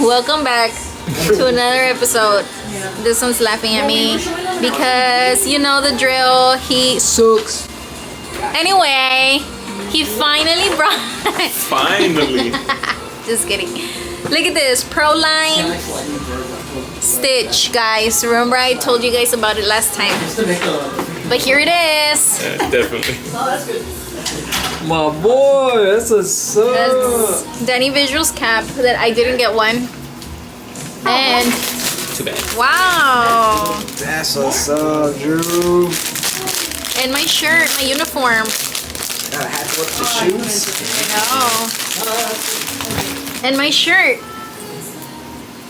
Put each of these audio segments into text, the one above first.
Welcome back to another episode. This one's laughing at me because you know the drill. He sucks. Anyway, he finally brought. Finally. Just kidding. Look at this Proline stitch, guys. Remember I told you guys about it last time. But here it is. Yeah, definitely. My boy, that's a suck. That's Danny Visual's cap that I didn't get one. And Too bad. wow. That's a suck, Drew. And my shirt, my uniform. Gotta have to look the shoes. I know. And my shirt.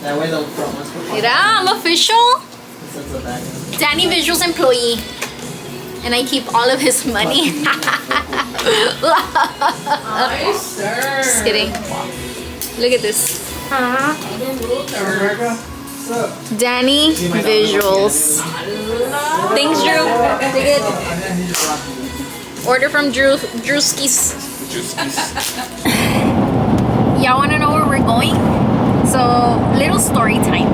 That way the front one's for Mira, I'm official. Danny Visual's employee. And I keep all of his money. Just kidding. Look at this. Danny Visuals. Thanks, Drew. Take it. Order from Drewski's. Y'all want to know where we're going? So, little story time.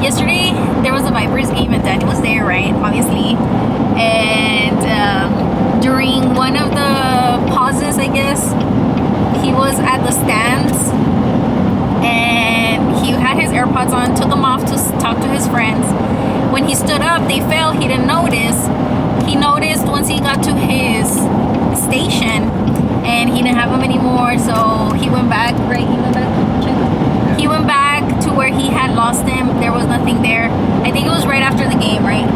Yesterday, there was a Vipers game and Danny was there, right? Obviously. And during one of the pauses, I guess, he was at the stands and he had his AirPods on, took them off to talk to his friends. When he stood up, they fell. He didn't notice. He noticed once he got to his station and he didn't have them anymore, so he went back, right? He went back to where he had lost them. There was nothing there. I think it was right after the game, right?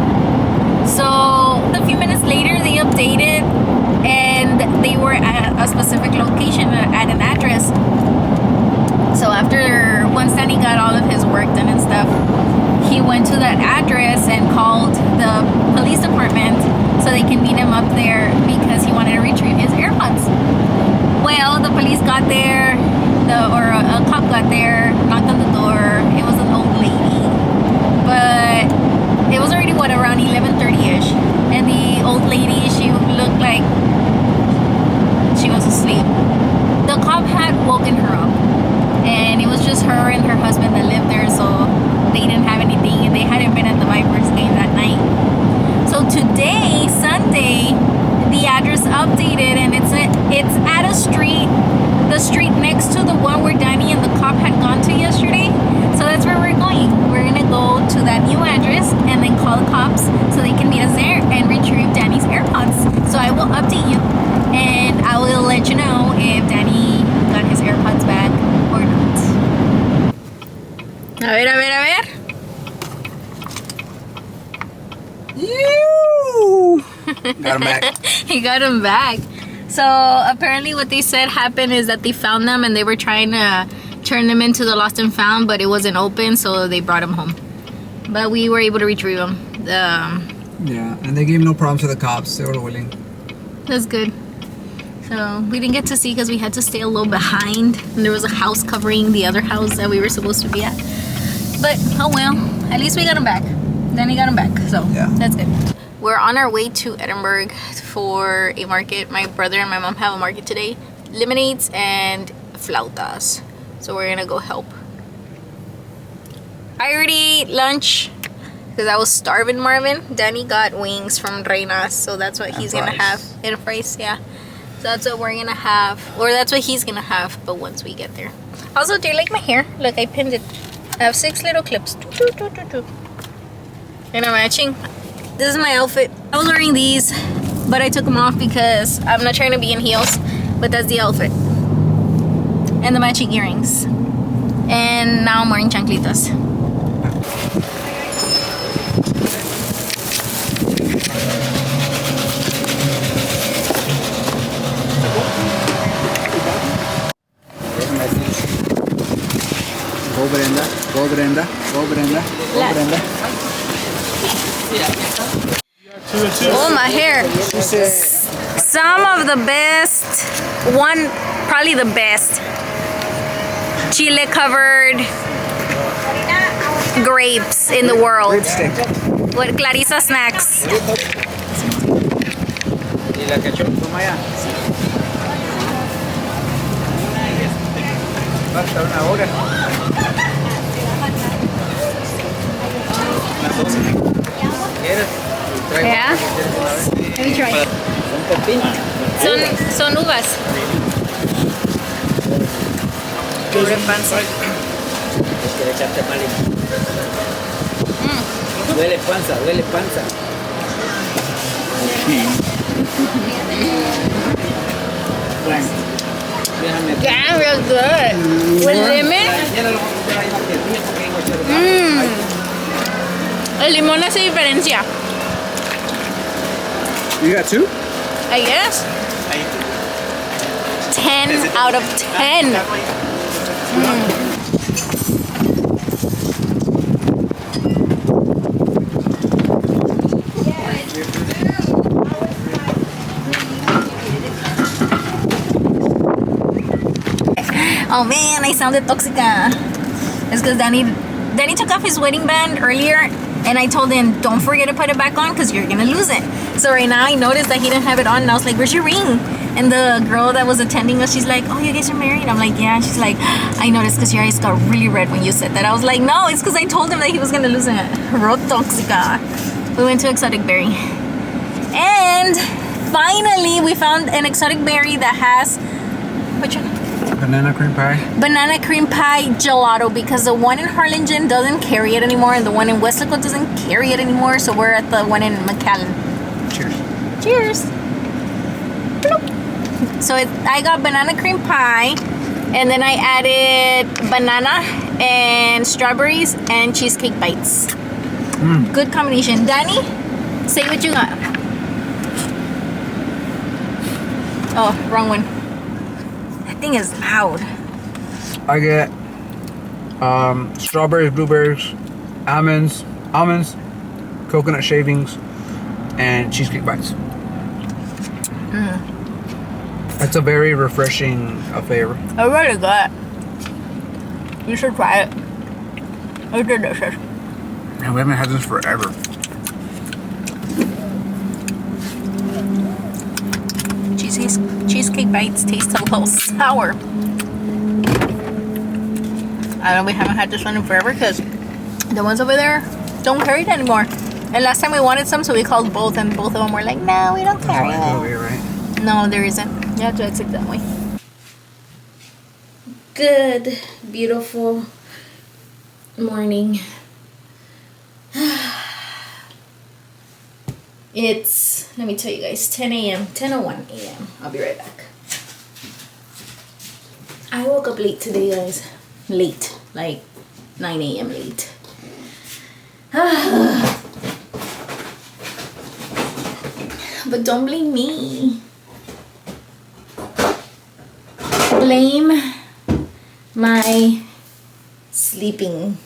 So a few minutes later, they updated and they were at a specific location, at an address. So after, once Danny got all of his work done and stuff, he went to that address and called the police department so they can meet him up there because he wanted to retrieve his AirPods. Well, the police got there, a cop got there, knocked on the door. It was an old lady, but it was already around 11:30ish, and the old lady, she looked like she was asleep. The cop had woken her up, and it was just her and her husband that lived there, so they didn't have anything, and they hadn't been at the Vipers game that night. So today, Sunday, the address updated, and it's at a street, the street next to the one where Danny and the cop had gone to yesterday. So that's where we're going. We're gonna go to that new address and then call the cops so they can meet us there and retrieve Danny's AirPods. So I will update you and I will let you know if Danny got his AirPods back or not. A ver. You got him back. He got him back. So apparently what they said happened is that they found them and they were trying to turn them into the lost and found, but it wasn't open, so they brought them home. But we were able to retrieve them. Yeah, and they gave no problems to the cops. They were willing. That's good. So we didn't get to see because we had to stay a little behind, and there was a house covering the other house that we were supposed to be at. But oh well, at least we got them back. Then he got them back, so yeah, that's good. We're on our way to Edinburgh for a market. My brother and my mom have a market today. Lemonades and flautas. So we're gonna go help. I already ate lunch because I was starving, Marvin. Danny got wings from Reina's, so that's what he's gonna have. And fries, yeah. So that's what we're gonna have, or that's what he's gonna have, but once we get there. Also, do you like my hair? Look, I pinned it. I have 6 little clips. And I'm matching. This is my outfit. I was wearing these, but I took them off because I'm not trying to be in heels, but that's the outfit. And the matching earrings. And now I'm wearing chanclitas. Go Brenda, go Brenda, go Brenda, go Brenda. Oh, my hair. Some of the best, probably the best chile covered grapes in the world. With Clarissa Snacks. estar una hora. Unas 12. ¿Quieres? Traigo Yeah. para que quieras una vez. Let me try. Un pepino. Son uvas. Pobre panza. Es que le echaste mal. Duele panza, duele panza. Bueno, déjame. Yeah, real good. With lemon. Ya no lo voy a poner ahí más que el mío porque tengo echado. El limón hace diferencia. You got two? I guess. 10 out of 10. Oh man, I sounded toxica. It's because Danny took off his wedding band earlier, and I told him, don't forget to put it back on because you're gonna lose it. So right now I noticed that he didn't have it on, and I was like, where's your ring? And the girl that was attending us, she's like, oh, you guys are married? I'm like, yeah. She's like, I noticed because your eyes got really red when you said that. I was like, no, it's because I told him that he was gonna lose it. Real toxica. We went to Exotic Berry. And finally we found an Exotic Berry that has, which one? Banana cream pie. Banana cream pie gelato, because the one in Harlingen doesn't carry it anymore and the one in Westlaco doesn't carry it anymore, so we're at the one in McAllen. Cheers. Cheers. Bloop. So I got banana cream pie, and then I added banana and strawberries and cheesecake bites. Good combination. Danny, say what you got. Oh, wrong one. That thing is loud. I get strawberries, blueberries, almonds, coconut shavings, and cheesecake bites. It's a very refreshing affair. It's really good. You should try it. It's delicious. Man, we haven't had this forever. Cheesecake bites taste a little sour. I know we haven't had this one in forever because the ones over there don't carry it anymore. And last time we wanted some, so we called both, and both of them were like, no, we don't carry There's one over it. here, right? No, there isn't. You have to exit that way. Good, beautiful morning. It's, let me tell you guys, 10 a.m., 10:01 a.m. I'll be right back. I woke up late today, guys. Late, like 9 a.m. late. But don't blame me. Blame my sleeping.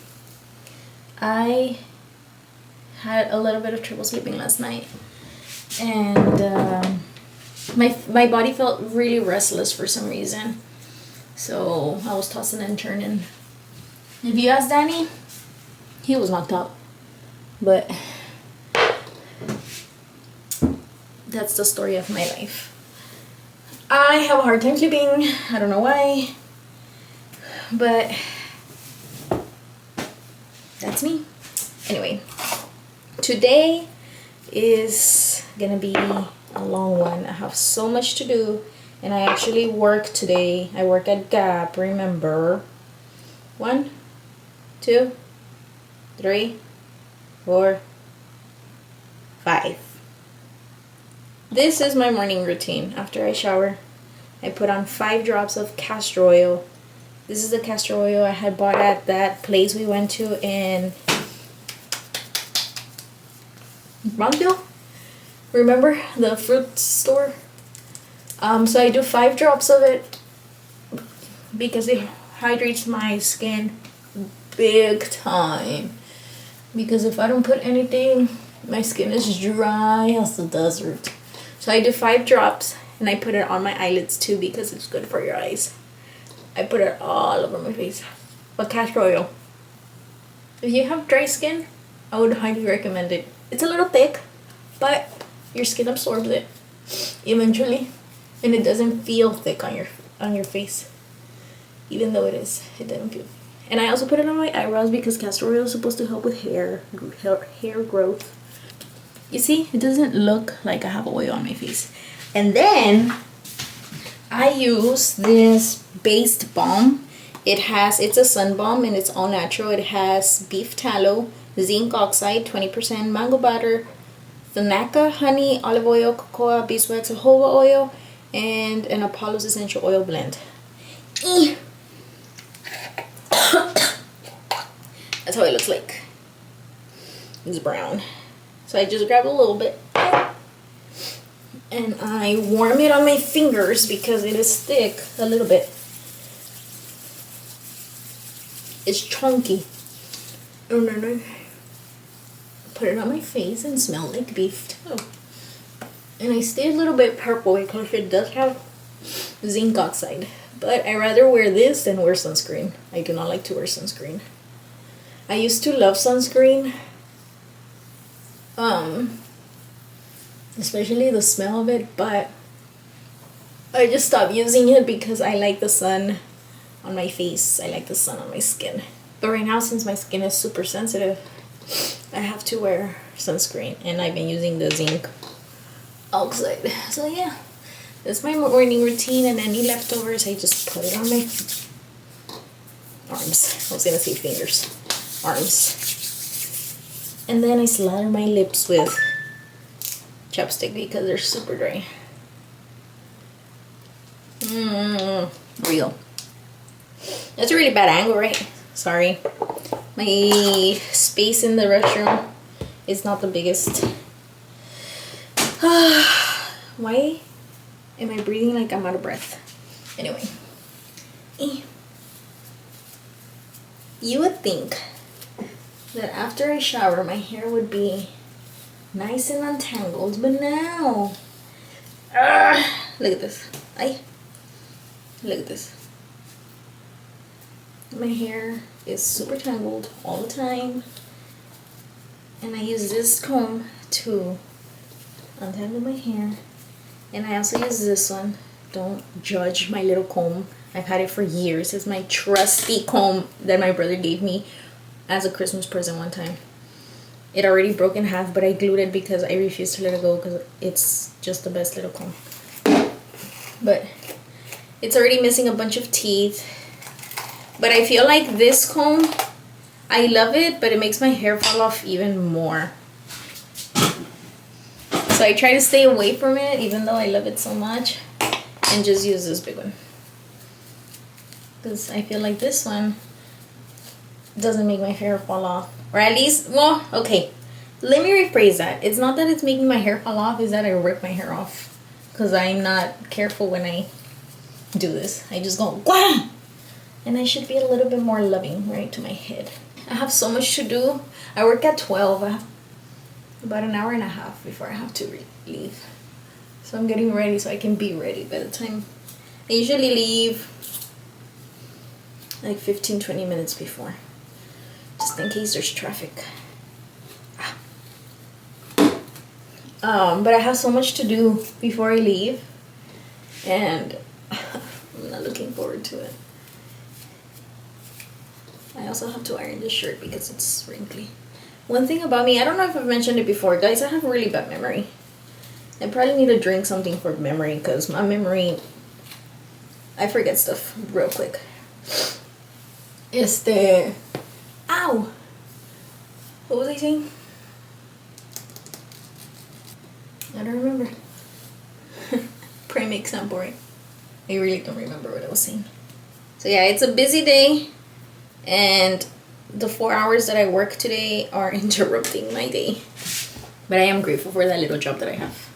I had a little bit of trouble sleeping last night, and my body felt really restless for some reason, so I was tossing and turning. If you ask Danny, he was knocked out, but that's the story of my life. I have a hard time sleeping. I don't know why, but that's me. Anyway, today is gonna be a long one. I have so much to do, and I actually work today. I work at Gap, remember? 1, 2, 3, 4, 5. This is my morning routine. After I shower, I put on 5 drops of castor oil. This is the castor oil I had bought at that place we went to in Brownsville. Remember the fruit store? So I do 5 drops of it because it hydrates my skin big time. Because if I don't put anything, my skin is dry as the desert. So I do 5 drops, and I put it on my eyelids too because it's good for your eyes. I put it all over my face. But castor oil, if you have dry skin, I would highly recommend it. It's a little thick, but your skin absorbs it eventually, and it doesn't feel thick on your face. even though it didn't feel. And I also put it on my eyebrows because castor oil is supposed to help with hair growth. You see, it doesn't look like I have oil on my face. And then I use this based balm. It's a sun balm and it's all natural. It has beef tallow, zinc oxide, 20%, mango butter, Thanaka honey, olive oil, cocoa, beeswax, jojoba oil, and an Apollo's essential oil blend. That's how it looks like. It's brown. So I just grab a little bit and I warm it on my fingers because it is thick a little bit. It's chunky. And then I put it on my face and smell like beef tallow. And I stay a little bit purple because it does have zinc oxide. But I rather wear this than wear sunscreen. I do not like to wear sunscreen. I used to love sunscreen. Especially the smell of it, but I just stopped using it because I like the sun on my face. I like the sun on my skin. But right now, since my skin is super sensitive, I have to wear sunscreen, and I've been using the zinc oxide. So yeah, that's my morning routine, and any leftovers I just put it on my arms. I was gonna say fingers. Arms. And then I slather my lips with chapstick because they're super dry. Real. That's a really bad angle, right? Sorry. My space in the restroom is not the biggest. Why am I breathing like I'm out of breath? Anyway. You would think that after I shower, my hair would be nice and untangled, but no. Look at this. Look at this. My hair is super tangled all the time, and I use this comb to untangle my hair, and I also use this one. Don't judge my little comb. I've had it for years. It's my trusty comb that my brother gave me as a Christmas present one time. It already broke in half, but I glued it because I refused to let it go because it's just the best little comb. But it's already missing a bunch of teeth. But I feel like this comb, I love it, but it makes my hair fall off even more. So I try to stay away from it, even though I love it so much, and just use this big one. Because I feel like this one doesn't make my hair fall off. Or at least, well, okay. Let me rephrase that. It's not that it's making my hair fall off, it's that I rip my hair off. Because I'm not careful when I do this. I just go, Gwah! And I should be a little bit more loving, right, to my head. I have so much to do. I work at 12. I have about an hour and a half before I have to leave. So I'm getting ready so I can be ready by the time. I usually leave like 15-20 minutes before, just in case there's traffic. But I have so much to do before I leave, and I'm not looking forward to it. I also have to iron this shirt because it's wrinkly. One thing about me, I don't know if I've mentioned it before, guys, I have really bad memory. I probably need to drink something for memory because my memory, I forget stuff real quick. Ow! What was I saying? I don't remember. Prime example, right? I really don't remember what I was saying. So yeah, it's a busy day, and the 4 hours that I work today are interrupting my day. But I am grateful for that little job that I have.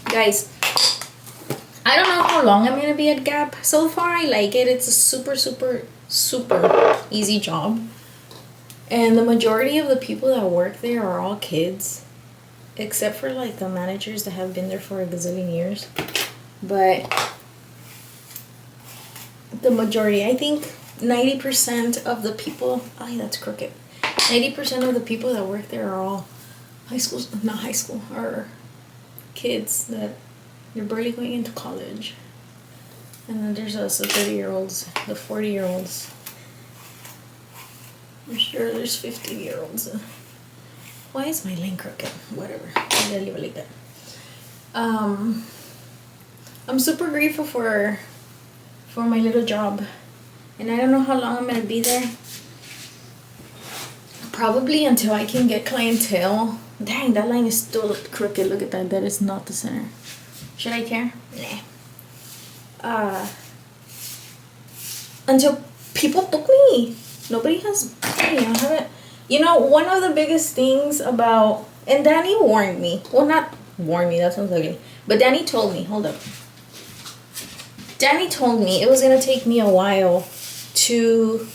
Guys, I don't know how long I'm gonna be at Gap. So far I like it. It's a super easy job. And the majority of the people that work there are all kids. Except for like the managers that have been there for a gazillion years. But the majority, I think 90% of the people, that's crooked. 90% of the people that work there are all are kids that they're barely going into college. And then there's us, the 30-year-olds, the 40-year-olds. I'm sure there's 50-year-olds. Why is my link crooked? Whatever. I'm gonna leave it like that. I'm super grateful for my little job. And I don't know how long I'm gonna be there. Probably until I can get clientele. Dang, that line is still crooked. Look at that. That is not the center. Should I care? Nah. Until people book me. Nobody has booked me. I haven't. You know, one of the biggest things about, and Danny warned me. Well, not warned me. That sounds ugly. But Danny told me. Hold up. Danny told me it was gonna take me a while to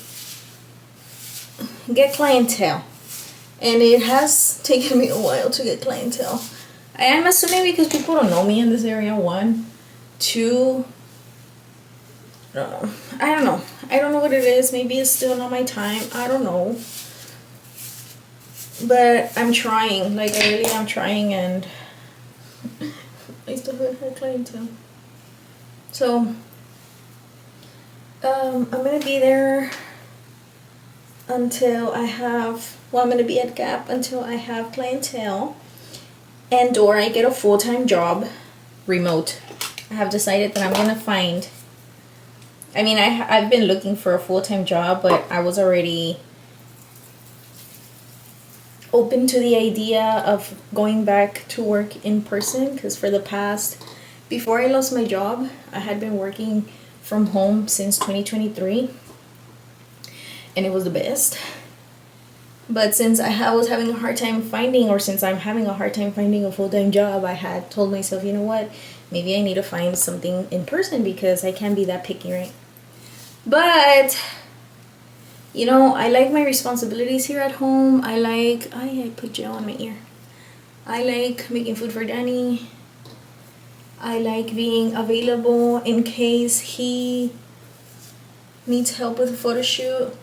get clientele, and it has taken me a while to get clientele. I am assuming because people don't know me in this area. 1, 2. I don't know. I don't know what it is. Maybe it's still not my time. I don't know. But I'm trying. Like, I really am trying, and I still haven't had clientele. So, I'm gonna be there until I have, well, I'm gonna be at Gap until I have clientele and or I get a full-time job, remote. I have decided that I'm gonna find, I mean, I've been looking for a full-time job, but I was already open to the idea of going back to work in person, because for the past, before I lost my job, I had been working from home since 2023, and it was the best. But since I was having a hard time finding, or since I'm having a hard time finding a full-time job, I had told myself, you know what, maybe I need to find something in person because I can't be that picky, right? But, you know, I like my responsibilities here at home. I put gel on my ear. I like making food for Danny. I like being available in case he needs help with a photo shoot,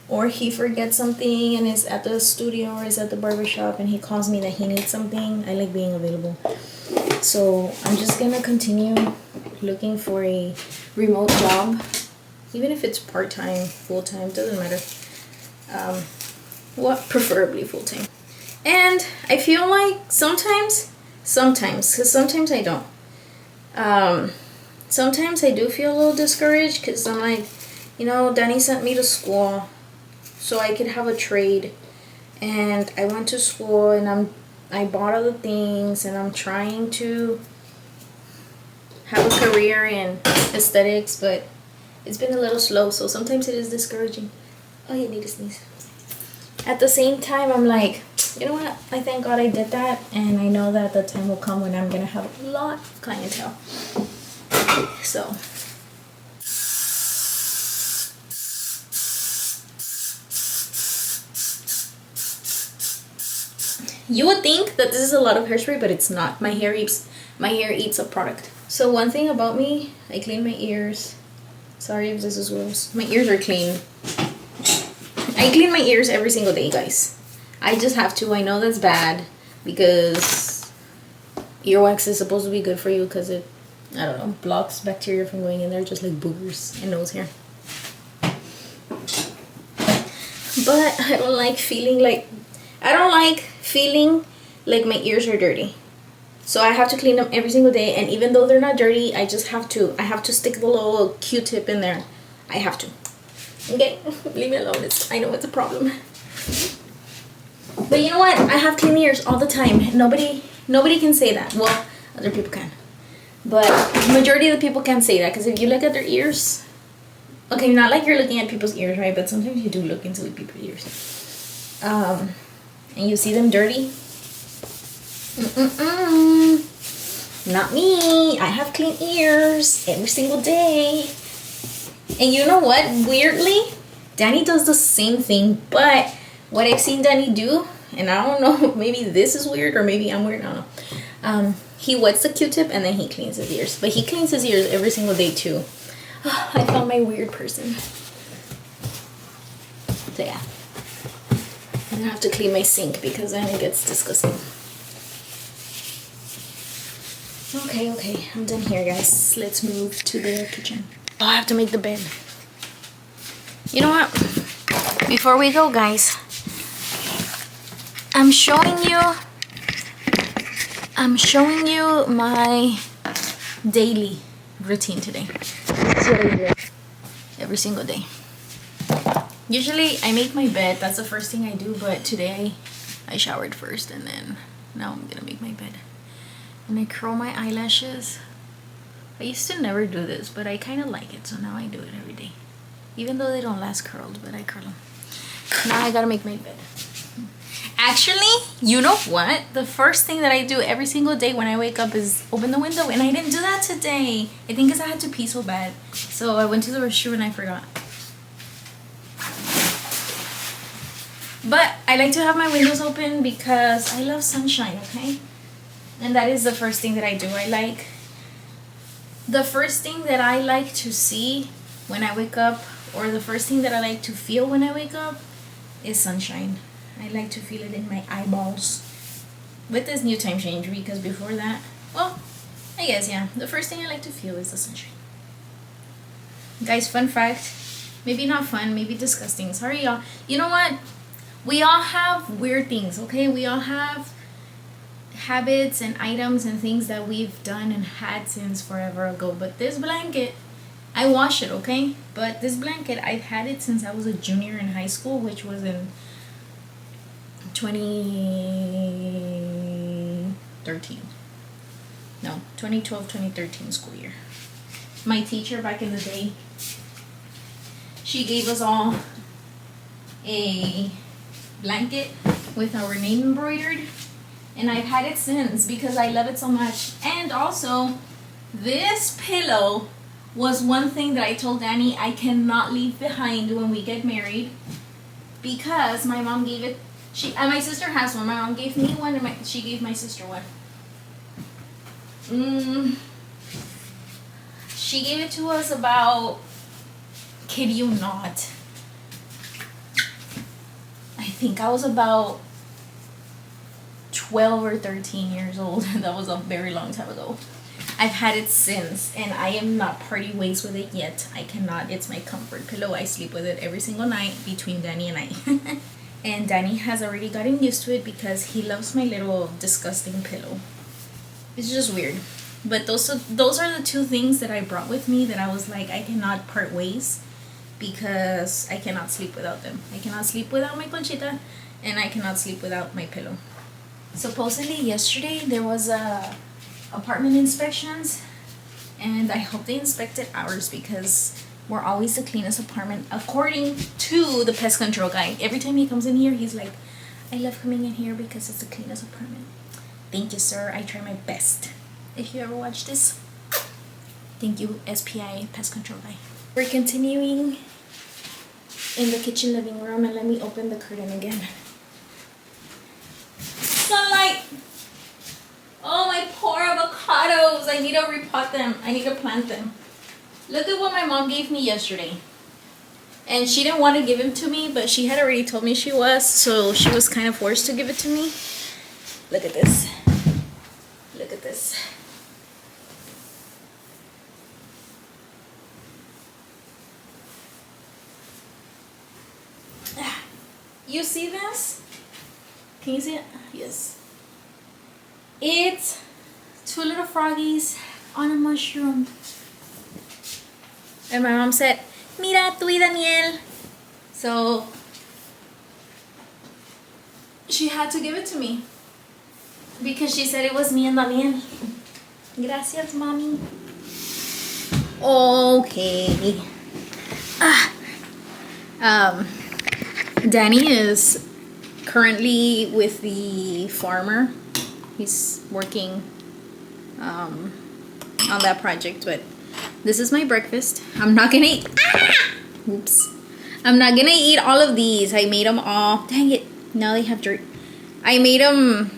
or he forgets something and is at the studio or is at the barbershop and he calls me that he needs something. I like being available. So I'm just gonna continue looking for a remote job, even if it's part-time, full-time, doesn't matter. Preferably full-time. And I feel like sometimes, because sometimes I don't. Sometimes I do feel a little discouraged because I'm like, you know, Danny sent me to school so I could have a trade, and I went to school and I bought other things, and I'm trying to have a career in aesthetics, but it's been a little slow, so sometimes it is discouraging. Oh, you need to sneeze. At the same time, I'm like, you know what, I thank God I did that, and I know that the time will come when I'm gonna have a lot of clientele. So you would think that this is a lot of hairspray, but it's not. My hair eats a product. So one thing about me, I clean my ears. Sorry if this is gross. My ears are clean. I clean my ears every single day, guys. I just have to. I know that's bad because earwax is supposed to be good for you because it, I don't know, blocks bacteria from going in there, just like boogers and nose hair. But I don't like feeling like my ears are dirty. So I have to clean them every single day, and even though they're not dirty, I have to stick the little Q-tip in there. I have to. Okay, leave me alone. I know it's a problem. But you know what? I have clean ears all the time. Nobody can say that. Well, other people can. But majority of the people can't say that, because if you look at their ears, okay, not like you're looking at people's ears, right? But sometimes you do look into people's ears. And you see them dirty. Not me. I have clean ears every single day. And you know what? Weirdly, Danny does the same thing. But what I've seen Danny do, and I don't know, maybe this is weird or maybe I'm weird, I don't know. He wets the Q-tip and then he cleans his ears. But he cleans his ears every single day too. I found my weird person. So yeah. I'm gonna have to clean my sink because then it gets disgusting. Okay, I'm done here, guys. Let's move to the kitchen. Oh, I have to make the bed. You know what? Before we go, guys, I'm showing you my daily routine today. That's what I do every single day. Usually I make my bed, that's the first thing I do, but today I showered first and then now I'm gonna make my bed. And I curl my eyelashes. I used to never do this, but I kind of like it, so now I do it every day. Even though they don't last curled, but I curl them. Now I gotta make my bed. Actually, you know what? The first thing that I do every single day when I wake up is open the window, and I didn't do that today. I think because I had to pee so bad. So I went to the restroom and I forgot. But I like to have my windows open because I love sunshine, okay? And that is the first thing that I do. The first thing that I like to see when I wake up, or the first thing that I like to feel when I wake up, is sunshine. I like to feel it in my eyeballs with this new time change, because before that, well, I guess, yeah, the first thing I like to feel is the sunshine. Guys, fun fact, maybe not fun, maybe disgusting, sorry y'all. You know what? We all have weird things, okay? We all have habits and items and things that we've done and had since forever ago. But this blanket, I wash it, okay? But this blanket, I've had it since I was a junior in high school, which was in 2013. No, 2012-2013 school year. My teacher back in the day, she gave us all a blanket with our name embroidered, and I've had it since because I love it so much. And also, this pillow was one thing that I told Danny I cannot leave behind when we get married, because my mom gave it. My sister has one. My mom gave me one, and she gave my sister one. She gave it to us about, kid you not, I think I was about 12 or 13 years old. That was a very long time ago. I've had it since, and I am not party ways with it yet. I cannot. It's my comfort pillow. I sleep with it every single night between Danny and I. And Danny has already gotten used to it because he loves my little disgusting pillow. It's just weird. But those are the two things that I brought with me that I was like, I cannot part ways, because I cannot sleep without them. I cannot sleep without my Conchita, and I cannot sleep without my pillow. Supposedly yesterday there was apartment inspections, and I hope they inspected ours, because we're always the cleanest apartment according to the pest control guy. Every time he comes in here, he's like, I love coming in here because it's the cleanest apartment. Thank you, sir. I try my best. If you ever watch this, thank you, SPI pest control guy. We're continuing in the kitchen living room, and let me open the curtain again. Sunlight! Oh, my poor avocados. I need to repot them. I need to plant them. Look at what my mom gave me yesterday. And she didn't want to give it to me, but she had already told me she was, so she was kind of forced to give it to me. Look at this. Look at this. You see this? Can you see it? Yes. It's two little froggies on a mushroom. And my mom said, Mira, tú y Daniel. So she had to give it to me, because she said it was me and Daniel. Gracias, mommy. Okay. Danny is currently with the farmer. He's working on that project, but this is my breakfast. I'm not gonna eat. Oops. I'm not gonna eat all of these. I made them all. Dang it. Now they have dirt. I made them.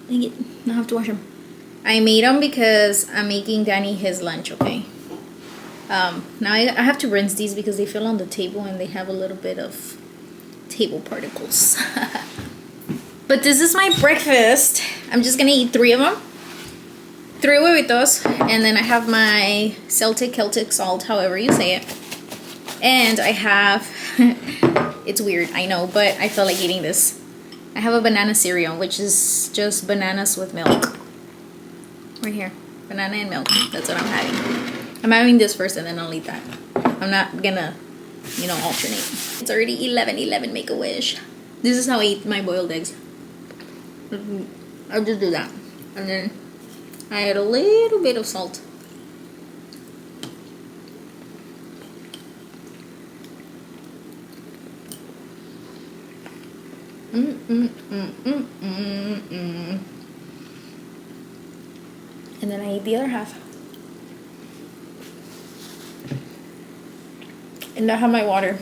Dang it. Now I have to wash them. I made them because I'm making Danny his lunch, okay? Now I have to rinse these because they fell on the table and they have a little bit of table particles. But this is my breakfast. I'm just gonna eat 3 of them. 3 huevitos, and then I have my Celtic salt, however you say it. And I have, it's weird, I know, but I feel like eating this. I have a banana cereal, which is just bananas with milk. Right here, banana and milk, that's what I'm having. I'm having this first and then I'll eat that. I'm not gonna, you know, alternate. It's already 11:11, make a wish. This is how I eat my boiled eggs. I'll just do that. And then I add a little bit of salt. And then I eat the other half. And I have my water.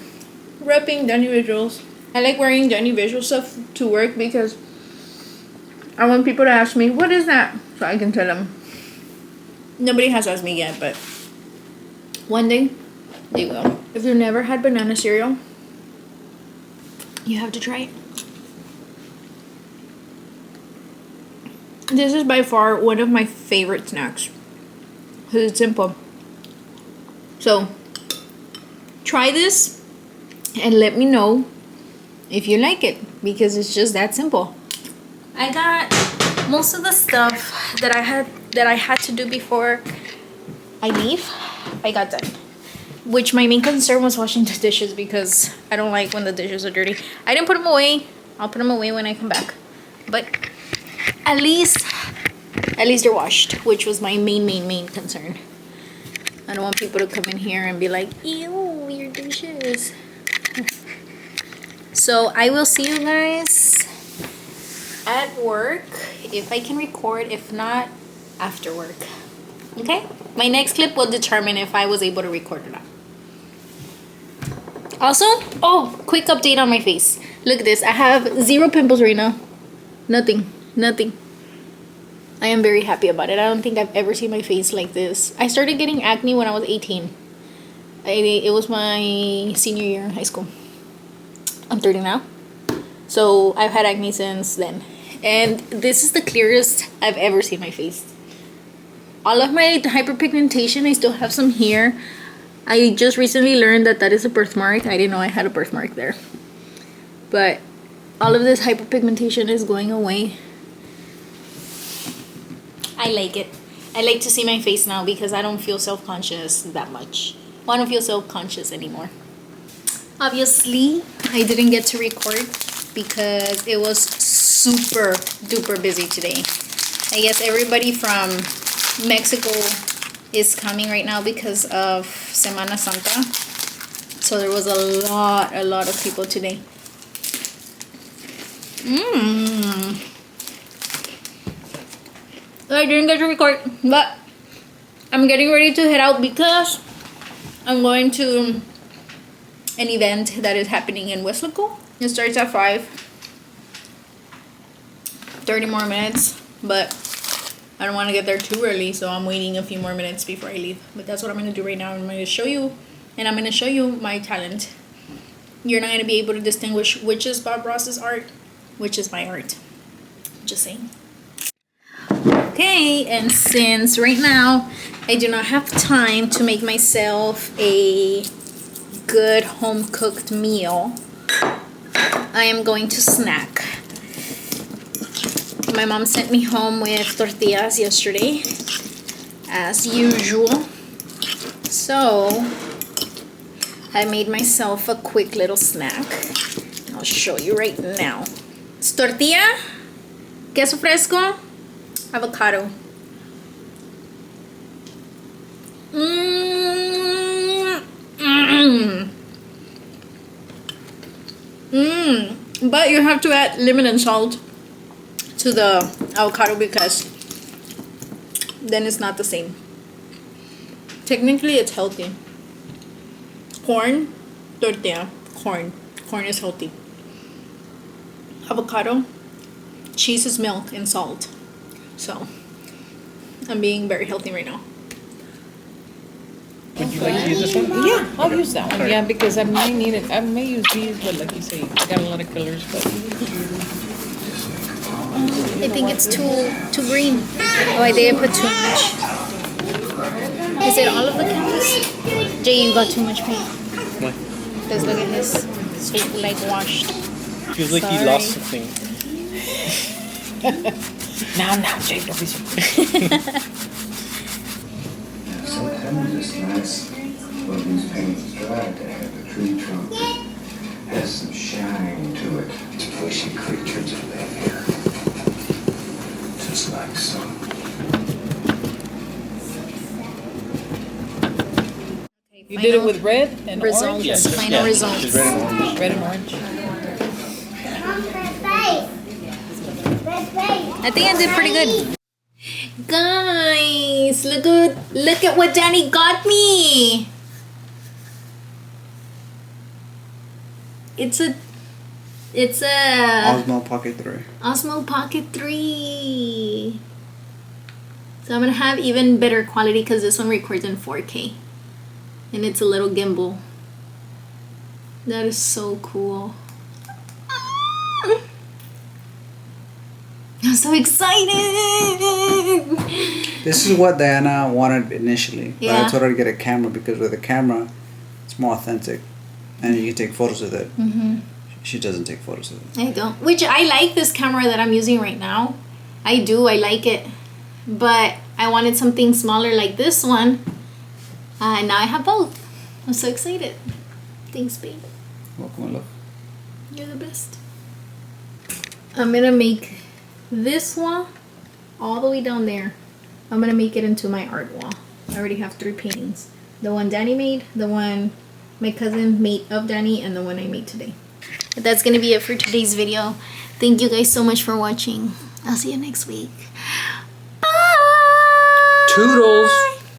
Repping Danny Visuals. I like wearing Danny Visual stuff to work because I want people to ask me, what is that? So I can tell them. Nobody has asked me yet, but one day they will. If you've never had banana cereal, you have to try it. This is by far one of my favorite snacks because it's simple. So try this and let me know if you like it because it's just that simple. I got most of the stuff that I had to do before I leave. I got done, which my main concern was washing the dishes because I don't like when the dishes are dirty. I didn't put them away. I'll put them away when I come back, but at least they're washed, which was my main concern. I don't want people to come in here and be like, ew, your dishes. So I will see you guys at work if I can record, if not after work. Okay, my next clip will determine if I was able to record or not. Also, oh, quick update on my face. Look at this. I have 0 pimples right now. Nothing. I am very happy about it. I don't think I've ever seen my face like this. I started getting acne when I was 18. It was my senior year in high school. I'm 30 now. So I've had acne since then. And this is the clearest I've ever seen my face. All of my hyperpigmentation, I still have some here. I just recently learned that is a birthmark. I didn't know I had a birthmark there. But all of this hyperpigmentation is going away. I like it. I like to see my face now because I don't feel self-conscious that much. Well, I don't feel self-conscious anymore. Obviously, I didn't get to record because it was super duper busy today. I guess everybody from Mexico is coming right now because of Semana Santa. So there was a lot of people today. I didn't get to record, but I'm getting ready to head out because I'm going to an event that is happening in Westlaco. It starts at 5. 30 more minutes, but I don't want to get there too early, so I'm waiting a few more minutes before I leave. But that's what I'm going to do right now. I'm going to show you, and I'm going to show you my talent. You're not going to be able to distinguish which is Bob Ross's art, which is my art. Just saying. Okay, and since right now I do not have time to make myself a good home cooked meal, I am going to snack. My mom sent me home with tortillas yesterday, as usual. So I made myself a quick little snack. I'll show you right now. It's tortilla, queso fresco, avocado. But you have to add lemon and salt to the avocado because then it's not the same. Technically it's healthy. Corn, tortilla, corn is healthy. Avocado, cheese is milk and salt. So I'm being very healthy right now. Would you like to use this one? Yeah, I'll use that one. Yeah, because I may need it. I may use these, but like you say, I got a lot of colors. But I think it's too green. Oh, I think I put too much. Is it all of the canvas? Jay, you got too much paint. What? Because look at his, so like washed. Feels like he Sorry. lost something. Now, Jay, don't be so. Sometimes it's nice when these paints dry to have the tree trunk that has some shine to it. To pushy creatures to live here. Just like so. You did it with red and Results. orange? Yes. Final Yeah, results. she's red and orange. Red and orange. I think I did pretty good. Guys, look at what Danny got me. It's a Osmo Pocket 3. Osmo Pocket 3. So I'm gonna have even better quality because this one records in 4K. And it's a little gimbal. That is so cool. I'm so excited. This is what Dayana wanted initially. But Yeah. I told her to get a camera because with a camera, it's more authentic. And you can take photos with it. Mm-hmm. She doesn't take photos with it. I don't. Which I like this camera that I'm using right now. I do. I like it. But I wanted something smaller like this one. And now I have both. I'm so excited. Thanks, babe. Welcome, love. You're the best. I'm gonna make this wall all the way down there. I'm gonna make it into my art wall. I already have 3 paintings. The one Danny made, the one my cousin made of Danny, and the one I made today. But that's gonna be it for today's video. Thank you guys so much for watching. I'll see you next week. Bye! Toodles!